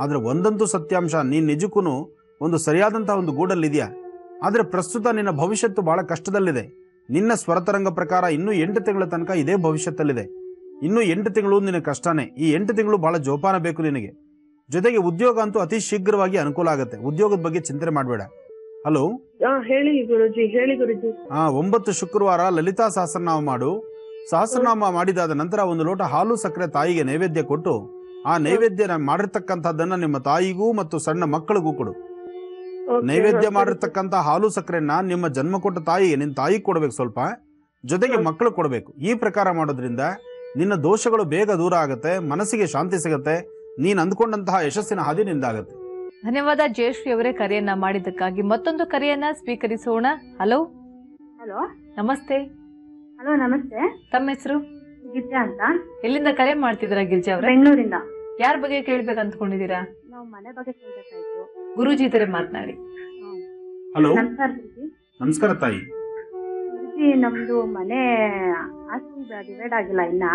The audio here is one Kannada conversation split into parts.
ಆದರೆ ಒಂದಂತೂ ಸತ್ಯಾಂಶ, ನೀನು ನಿಜಕ್ಕೂ ಒಂದು ಸರಿಯಾದಂಥ ಒಂದು ಗೂಡಲ್ಲಿದೆಯಾ. ಆದರೆ ಪ್ರಸ್ತುತ ನಿನ್ನ ಭವಿಷ್ಯತ್ತು ಭಾಳ ಕಷ್ಟದಲ್ಲಿದೆ. ನಿನ್ನ ಸ್ವರತರಂಗ ಪ್ರಕಾರ ಇನ್ನೂ 8 ತಿಂಗಳ ತನಕ ಇದೇ ಭವಿಷ್ಯತ್ತಲ್ಲಿದೆ. ಇನ್ನೂ 8 ತಿಂಗಳು ನಿನ್ನ ಕಷ್ಟನೇ. ಈ 8 ತಿಂಗಳು ಭಾಳ ಜೋಪಾನ ಬೇಕು ನಿನಗೆ. ಜೊತೆಗೆ ಉದ್ಯೋಗ ಅಂತೂ ಅತಿ ಶೀಘ್ರವಾಗಿ ಅನುಕೂಲ ಆಗುತ್ತೆ. ಉದ್ಯೋಗದ ಬಗ್ಗೆ ಚಿಂತನೆ ಮಾಡಬೇಡ. ಹಲೋ, ಹೇಳಿ ಗುರುಜಿ. ಹೇಳಿ ಗುರುಜಿ. 9 ಶುಕ್ರವಾರ ಲಲಿತಾ ಸಹಸ್ರನಾಮ ಮಾಡು. ಸಹಸ್ರನಾಮ ಮಾಡಿದಾದ ನಂತರ 1 ಲೋಟ ಹಾಲು ಸಕ್ಕರೆ ತಾಯಿಗೆ ನೈವೇದ್ಯ ಕೊಟ್ಟು, ಆ ನೈವೇದ್ಯ ಮಾಡಿರ್ತಕ್ಕಂಥದ್ದನ್ನ ನಿಮ್ಮ ತಾಯಿಗೂ ಮತ್ತು ಸಣ್ಣ ಮಕ್ಕಳಿಗೂ ಕೊಡು. ನೈವೇದ್ಯ ಮಾಡಿರ್ತಕ್ಕಂಥ ಹಾಲು ಸಕ್ಕರೆನ ನಿಮ್ಮ ಜನ್ಮ ಕೊಟ್ಟ ತಾಯಿಗೆ, ನಿನ್ನ ತಾಯಿಗೆ ಕೊಡಬೇಕು ಸ್ವಲ್ಪ, ಜೊತೆಗೆ ಮಕ್ಕಳು ಕೊಡಬೇಕು. ಈ ಪ್ರಕಾರ ಮಾಡೋದ್ರಿಂದ ನಿನ್ನ ದೋಷಗಳು ಬೇಗ ದೂರ ಆಗುತ್ತೆ, ಮನಸ್ಸಿಗೆ ಶಾಂತಿ ಸಿಗುತ್ತೆ, ನೀನು ಅಂದ್ಕೊಂಡಂತಹ ಯಶಸ್ಸಿನ ಹಾದಿ ನಿಂದಾಗುತ್ತೆ. ಧನ್ಯವಾದ ಜಯಶ್ರೀ ಅವರೇ ಕರೆಯನ್ನ ಮಾಡಿದ್ದಕ್ಕಾಗಿ. ಮತ್ತೊಂದು ಕರೆಯನ್ನ ಸ್ವೀಕರಿಸೋಣ. ಹಲೋ. ಹಲೋ, ನಮಸ್ತೆ. ಹಲೋ ನಮಸ್ತೆ. ತಮ್ಮ ಹೆಸರು? ಗಿರ್ಜಾ ಅಂತ. ಎಲ್ಲಿಂದ ಕರೆ ಮಾಡ್ತಿದ್ದೀರಾ ಗಿರ್ಜಾ ಅವರೇ? ಬೆಂಗಳೂರಿಂದ. ಯಾರ ಬಗ್ಗೆ ಕೇಳ್ಬೇಕು ಅಂದ್ಕೊಂಡಿದ್ದೀರಾ? ನಾವು ಮನೆ ಬಗ್ಗೆ ಕೇಳಬೇಕಾಯ್ತು. ಗುರುಜಿ ಇದ್ದಾರೆ, ಮಾತನಾಡಿ. ಹಲೋ, ನಮಸ್ಕಾರ ಗುರುಜಿ. ನಮಸ್ಕಾರ ತಾಯಿ. ಗುರುಜಿ, ನಮ್ದು ಮನೆ ಆಸ್ತಿ ಡಿವೈಡ್ ಆಗಿಲ್ಲ ಇನ್ನ.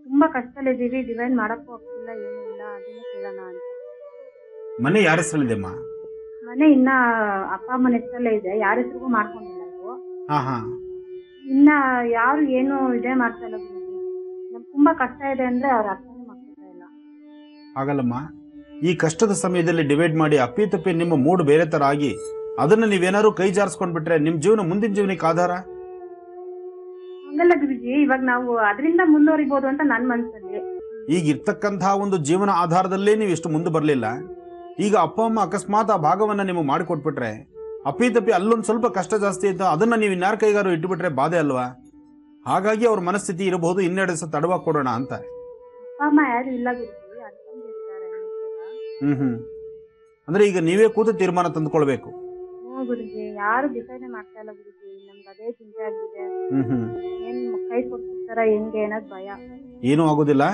ತುಂಬಾ ಕಷ್ಟದಲ್ಲಿದ್ದೀವಿ. ಡಿವೈಡ್ ಮಾಡಕ್ಕೂ ಆಗ್ತಿಲ್ಲ, ಏನೂ ಇಲ್ಲ. ಅದನ್ನೇ ಕೇಳೋಣ ಅಂತ. ಮನೆ ಯಾರ ಹೆಸರಲ್ಲಿದೆಮ್ಮ? ಮನೆ ಇನ್ನ ಅಪ್ಪ ಅಮ್ಮನ ಹೆಸರಲ್ಲೇ ಇದೆ, ಯಾರ ಹೆಸರಿಗೂ ಮಾಡ್ಕೊಂಡಿಲ್ಲ ಇದು. ಹಾ, ಇನ್ನ ಯಾರು ಏನು ಇದೇ ಮಾಡ್ತಾ ಇಲ್ಲ ಗುರುಜಿ. ನಮ್ಗೆ ತುಂಬಾ ಕಷ್ಟ ಇದೆ ಅಂದ್ರೆ ಅವ್ರ ಅರ್ಥನೇ ಮಾಡ್ತಾ ಇಲ್ಲ. ಆಗಲ್ಲಮ್ಮ. ಈ ಕಷ್ಟದ ಸಮಯದಲ್ಲಿ ಡಿವೈಡ್ ಮಾಡಿ ಅಪ್ಪಿತಪ್ಪಿ ನಿಮ್ಮ ಮೂಡ್ ಬೇರೆ ತರ ಆಗಿ ಅದನ್ನ ನೀವೇನಾದ್ರು ಕೈ ಜಾರಿಸ್ಕೊಂಡ್ಬಿಟ್ರೆ ನಿಮ್ ಜೀವನ ಮುಂದಿನ ಜೀವನಕ್ಕೆ ಆಧಾರ. ಹಂಗಲ್ಲ ಗುರುಜಿ, ಇವಾಗ ನಾವು ಅದರಿಂದ ಮುಂದುವರಿಬಹುದು ಅಂತ ನನ್ನ ಮನಸ್ಸಲ್ಲಿ. ಈಗ ಇರ್ತಕ್ಕಂತಹ ಒಂದು ಜೀವನ ಆಧಾರದಲ್ಲೇ ನೀವು ಎಷ್ಟು ಮುಂದೆ ಬರಲಿಲ್ಲ. ಈಗ ಅಪ್ಪ ಅಮ್ಮ ಅಕಸ್ಮಾತ್ ಆ ಭಾಗವನ್ನ ನಿಮಗೆ ಮಾಡಿಕೊಟ್ಬಿಟ್ರೆ, ಅಪ್ಪಿತಪ್ಪಿ ಅಲ್ಲೊಂದು ಸ್ವಲ್ಪ ಕಷ್ಟ ಜಾಸ್ತಿ ಇತ್ತು, ಅದನ್ನ ನೀವು ಇನ್ಯಾರ ಕೈಗಾರು ಇಟ್ಟುಬಿಟ್ರೆ ಬಾಧೆ ಅಲ್ವಾ? ಹಾಗಾಗಿ ಅವ್ರ ಮನಸ್ಥಿತಿ ಇರಬಹುದು, 2 ದಿವಸ ತಡವಾ ಕೊಡೋಣ ಅಂತ. ಅಪ್ಪ ಅಮ್ಮ ಯಾರು ಇಲ್ಲ ಗುರುಜಿ, ಅಂದ್ರೆ ಈಗ ನೀವೇ ಕೂತು ತೀರ್ಮಾನ ತಂದುಕೊಳ್ಬೇಕು. ಗುರುಜಿ, ಯಾರು ಡಿಸೈಡ್ ಮಾಡ್ತಾ ಇಲ್ಲ ಗುರುಜಿ. ನಮ್ಗೆ ಅದೇ ಚಿಂತೆ ಆಗಿದೆ. ಏನ್ ಕೈ ಕೊಡ್ತಿರ್ತಾರ ಹೆಂಗೆ ಅನ್ನೋದು ಭಯ. ಏನೂ ಆಗೋದಿಲ್ಲ.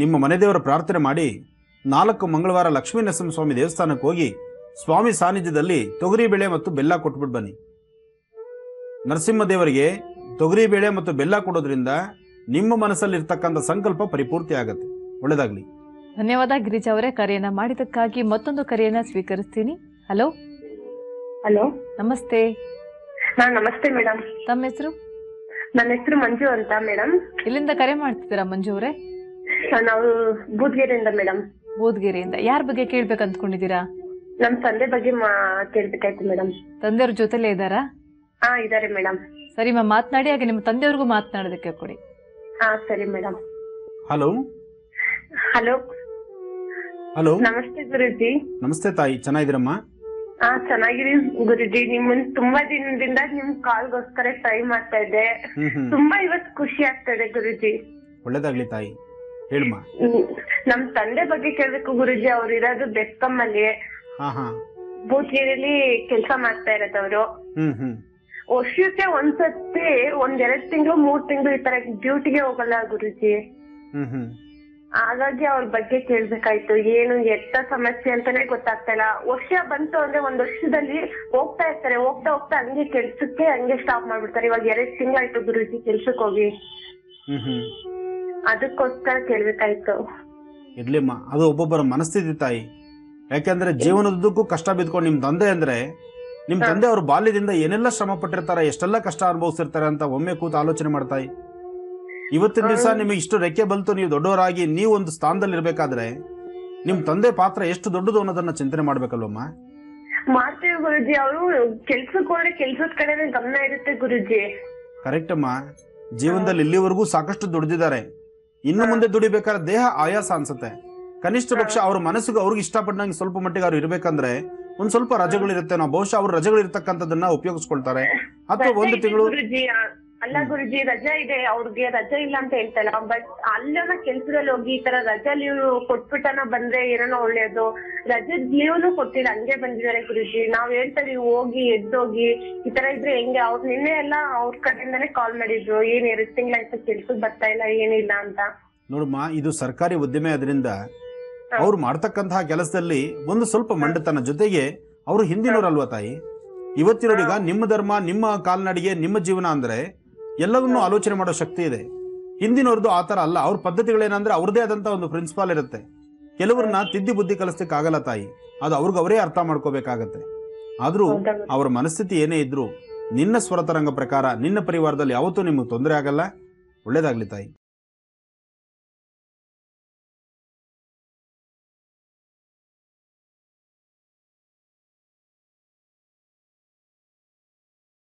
ನಿಮ್ಮ ಮನೆ ದೇವರ ಪ್ರಾರ್ಥನೆ ಮಾಡಿ 4 ಮಂಗಳವಾರ ಲಕ್ಷ್ಮೀ ನರಸಿಂಹಸ್ವಾಮಿ ದೇವಸ್ಥಾನಕ್ಕೆ ಹೋಗಿ ಸ್ವಾಮಿ ಸಾನ್ನಿಧ್ಯದಲ್ಲಿ ತೊಗರಿ ಬೇಳೆ ಮತ್ತು ಬೆಲ್ಲ ಕೊಟ್ಬಿಟ್ಟು ಬನ್ನಿ. ನರಸಿಂಹ ದೇವರಿಗೆ ತೊಗರಿ ಬೇಳೆ ಮತ್ತು ಬೆಲ್ಲ ಕೊಡೋದ್ರಿಂದ ನಿಮ್ಮ ಮನಸ್ಸಲ್ಲಿ ಇರ್ತಕ್ಕಂಥ ಸಂಕಲ್ಪ ಪರಿಪೂರ್ತಿ ಆಗತ್ತೆ. ಒಳ್ಳೆದಾಗ್ಲಿ. ಧನ್ಯವಾದ ಗಿರಿಜಾ ಅವರೇ ಕರೆಯನ್ನ ಮಾಡಿದ್ದಕ್ಕಾಗಿ. ಮತ್ತೊಂದು ಕರೆಯನ್ನ ಸ್ವೀಕರಿಸ್ತೀನಿ. ಹಲೋ. ಹಲೋ, ನಮಸ್ತೆ. ನಮಸ್ತೆ ಮೇಡಮ್. ತಮ್ಮ ಹೆಸರು? ನನ್ನ ಹೆಸರು ಮಂಜು ಅಂತ ಮೇಡಮ್. ಎಲ್ಲಿಂದ ಕರೆ ಮಾಡ್ತಿದ್ದೀರಾ ಮಂಜು ಅವರೇ? ನಾವು ಬೂದ್ಗೆರೆಯಿಂದ ಮೇಡಮ್. ಬೂದ್ಗೆರೆಯಿಂದ. ಯಾರ ಬಗ್ಗೆ ಕೇಳ್ಬೇಕು ಅಂದ್ಕೊಂಡಿದ್ದೀರಾ? ನಮ್ ತಂದೆ ಬಗ್ಗೆ ಕೇಳ್ಬೇಕಾಯ್ತು ಮೇಡಮ್. ತಂದೆಯವ್ರ ಜೊತೆಲೇ ಇದ್ದಾರಾ? ಇದಾರೆ ಮೇಡಮ್. ಸರಿ ಮಾತನಾಡಿ, ಹಾಗೆ ನಿಮ್ಮ ತಂದೆಯವ್ರಿಗೂ ಮಾತನಾಡೋದಕ್ಕೆ ಕೊಡಿ. ಸರಿ ಮೇಡಮ್. ಹಲೋ. ಹಲೋ. ಹಲೋ, ನಮಸ್ತೆ ಗುರುಜಿ. ನಮಸ್ತೆ ತಾಯಿ, ಚೆನ್ನಾಗಿದ್ದೀರಮ್ಮ? ಚೆನ್ನಾಗಿದೀನಿ ಗುರುಜಿ. ನಿಮ್ಮನ್ ತುಂಬಾ ದಿನದಿಂದ ನಿಮ್ ಕಾಲ್ಗೋಸ್ಕರ ಟ್ರೈ ಮಾಡ್ತಾ ಇದ್ದೆ. ತುಂಬಾ ಇವತ್ತು ಖುಷಿ ಆಗ್ತಾ ಇದೆ ಗುರುಜಿ. ಒಳ್ಳೇದಾಗ್ಲಿ ತಾಯಿ, ಹೇಳಮ್ಮ. ನಮ್ ತಂದೆ ಬಗ್ಗೆ ಕೇಳ್ಬೇಕು ಗುರುಜಿ. ಅವ್ರು ಇರೋದು ಬೆಸ್ಕಾಂ ಅಲ್ಲಿ ಬೂದ್ಗೆರೆಯಲ್ಲಿ ಕೆಲ್ಸ ಮಾಡ್ತಾ ಇರೋದವ್ರು. ವರ್ಷಕ್ಕೆ ಒಂದ್ಸತಿ 1-2 ತಿಂಗಳು 3 ತಿಂಗಳು ಈ ತರ ಡ್ಯೂಟಿಗೆ ಹೋಗಲ್ಲ ಗುರುಜಿ. ಹಾಗಾಗಿ ಅವ್ರ ಬಗ್ಗೆ ಕೇಳ್ಬೇಕಾಯ್ತು. ಏನು ಎತ್ತ ಸಮಸ್ಯೆ ಅಂತಾನೆ ಗೊತ್ತಾಗ್ತಾ ಇಲ್ಲ. ವರ್ಷ ಬಂತು ಅಂದ್ರೆ 1 ವರ್ಷದಲ್ಲಿ ಹೋಗ್ತಾ ಇರ್ತಾರೆ, ಹೋಗ್ತಾ ಹೋಗ್ತಾ ಹಂಗೆ ಕೆಲ್ಸಕ್ಕೆ ಹಂಗೆ ಸ್ಟಾಪ್ ಮಾಡ್ಬಿಡ್ತಾರೆ. ಇವಾಗ 2 ತಿಂಗಳಾಯ್ತು ಗುರುಜಿ ಕೆಲ್ಸಕ್ಕೆ ಹೋಗಿ. ಅದಕ್ಕೋಸ್ಕರ ಕೇಳ್ಬೇಕಾಯ್ತು. ಇರ್ಲಿಮ್ಮ, ಅದು ಒಬ್ಬೊಬ್ಬರ ಮನಸ್ಥಿತಿ ತಾಯಿ. ಯಾಕೆಂದ್ರೆ ಜೀವನದುದ್ದಕ್ಕೂ ಕಷ್ಟ ಬಿದ್ಕೊಂಡು ನಿಮ್ ತಂದೆ ಅವ್ರ ಬಾಲ್ಯದಿಂದ ಏನೆಲ್ಲ ಶ್ರಮ ಪಟ್ಟಿರ್ತಾರೆ, ಎಷ್ಟೆಲ್ಲ ಕಷ್ಟ ಅನುಭವಿಸಿರ್ತಾರೆ ಅಂತ ಒಮ್ಮೆ ಕೂತು ಆಲೋಚನೆ ಮಾಡ್ತಾಯಿ. ಇವತ್ತಿನ ದಿವಸ ನಿಮಗೆ ಇಷ್ಟು ರೆಕ್ಕೆ ಬಲ್ತು, ನೀವು ದೊಡ್ಡವರಾಗಿ ನೀವು ಒಂದು ಸ್ಥಾನದಲ್ಲಿ ಇರ್ಬೇಕಾದ್ರೆ ನಿಮ್ ತಂದೆ ಪಾತ್ರ ಎಷ್ಟು ದೊಡ್ಡದು ಅನ್ನೋದನ್ನ ಚಿಂತನೆ ಮಾಡ್ಬೇಕಲ್ವಮ್ಮ? ಮಾಡ್ತೀವಿ ಗುರುಜಿ. ಅವರು ಕೆಲ್ಸಕ್ಕೆ ಹೋದ್ರೆ ಕೆಲ್ಸದ ಕಡೆನೇ ಗಮನ ಇರುತ್ತೆ ಗುರುಜಿ. ಕರೆಕ್ಟ್ ಅಮ್ಮ. ಜೀವನದಲ್ಲಿ ಇಲ್ಲಿವರೆಗೂ ಸಾಕಷ್ಟು ದುಡಿದಿದ್ದಾರೆ. ಇನ್ನು ಮುಂದೆ ದುಡಿಬೇಕಾದ್ರೆ ದೇಹ ಆಯಾಸ ಅನ್ಸುತ್ತೆ. ಕನಿಷ್ಠ ಪಕ್ಷ ಅವ್ರ ಮನಸ್ಸಿಗೆ ಅವ್ರಿಗೆ ಇಷ್ಟಪಟ್ಟಂಗೆ ಸ್ವಲ್ಪ ಮಟ್ಟಿಗೆ ಅವ್ರು ಇರ್ಬೇಕಂದ್ರೆ ಒಂದ್ ಸ್ವಲ್ಪ ರಜೆಗಳಿರುತ್ತೆ. ನಾವು ಬಹುಶಃ ಅವ್ರ ರಜೆಗಳಿರ್ತಕ್ಕಂಥದನ್ನ ಉಪಯೋಗಿಸ್ಕೊಳ್ತಾರೆ. ಅಥವಾ 1 ತಿಂಗಳು. ಅಲ್ಲ ಗುರುಜಿ, ರಜಾ ಇದೆ ಅವ್ರಿಗೆ, ರಜಾ ಇಲ್ಲ ಅಂತ ಹೇಳ್ತಲ್ಲ. ಬಟ್ ಅಲ್ಲನ ಕೆಲ್ಸದಲ್ಲಿ ಹೋಗಿ ಈ ತರ ರಜಾ ಲೀವ್ ಕೊಟ್ಬಿಟ್ಟನ ಬಂದ್ರೆ ಏನೋ ಒಳ್ಳೇದು. ರಜದ್ ಲೀವ್ನು ಕೊಟ್ಟಿಲ್ಲ, ಹಂಗೆ ಬಂದಿದ್ದಾರೆ ಗುರುಜಿ. ನಾವ್ ಹೇಳ್ತೀವಿ ಹೋಗಿ ಎದ್ದೋಗಿ, ಈ ತರ ಇದ್ರೆ ಹೆಂಗೆ? ಅವ್ರು ನಿನ್ನೆ ಎಲ್ಲ ಅವ್ರ ಕಡೆಯಿಂದಾನೇ ಕಾಲ್ ಮಾಡಿದ್ರು, ಏನ್ 2 ತಿಂಗಳಾಯ್ತು ಕೆಲ್ಸಕ್ಕೆ ಬರ್ತಾ ಇಲ್ಲ, ಏನಿಲ್ಲ ಅಂತ. ನೋಡಮ್ಮ, ಇದು ಸರ್ಕಾರಿ ಉದ್ಯಮ. ಅದರಿಂದ ಅವ್ರು ಮಾಡ್ತಕ್ಕಂತಹ ಕೆಲಸದಲ್ಲಿ ಒಂದು ಸ್ವಲ್ಪ ಮಂಡತನ, ಜೊತೆಗೆ ಅವರು ಹಿಂದಿನವರಲ್ವಾ ತಾಯಿ. ಇವತ್ತಿನೋರೀಗ ನಿಮ್ಮ ಧರ್ಮ, ನಿಮ್ಮ ಕಾಲ್ನಡಿಗೆ, ನಿಮ್ಮ ಜೀವನ ಅಂದ್ರೆ ಎಲ್ಲವನ್ನೂ ಆಲೋಚನೆ ಮಾಡೋ ಶಕ್ತಿ ಇದೆ. ಹಿಂದಿನವ್ರದ್ದು ಆತರ ಅಲ್ಲ. ಅವ್ರ ಪದ್ಧತಿಗಳೇನಂದ್ರೆ ಅವ್ರದೇ ಆದಂತ ಒಂದು ಪ್ರಿನ್ಸಿಪಾಲ್ ಇರುತ್ತೆ. ಕೆಲವ್ರನ್ನ ತಿದ್ದಿ ಬುದ್ಧಿ ಕಲಿಸ್ಲಿಕ್ಕೆ ಆಗಲ್ಲ ತಾಯಿ, ಅದು ಅವ್ರಿಗೆ ಅವರೇ ಅರ್ಥ ಮಾಡ್ಕೋಬೇಕಾಗತ್ತೆ. ಆದ್ರೂ ಹೌದಾ ಅವ್ರ ಮನಸ್ಥಿತಿ ಏನೇ ಇದ್ರು ನಿನ್ನ ಸ್ವರತರಂಗ ಪ್ರಕಾರ ನಿನ್ನ ಪರಿವಾರದಲ್ಲಿ ಯಾವತ್ತೂ ನಿಮಗೆ ತೊಂದರೆ ಆಗಲ್ಲ. ಒಳ್ಳೇದಾಗ್ಲಿ ತಾಯಿ.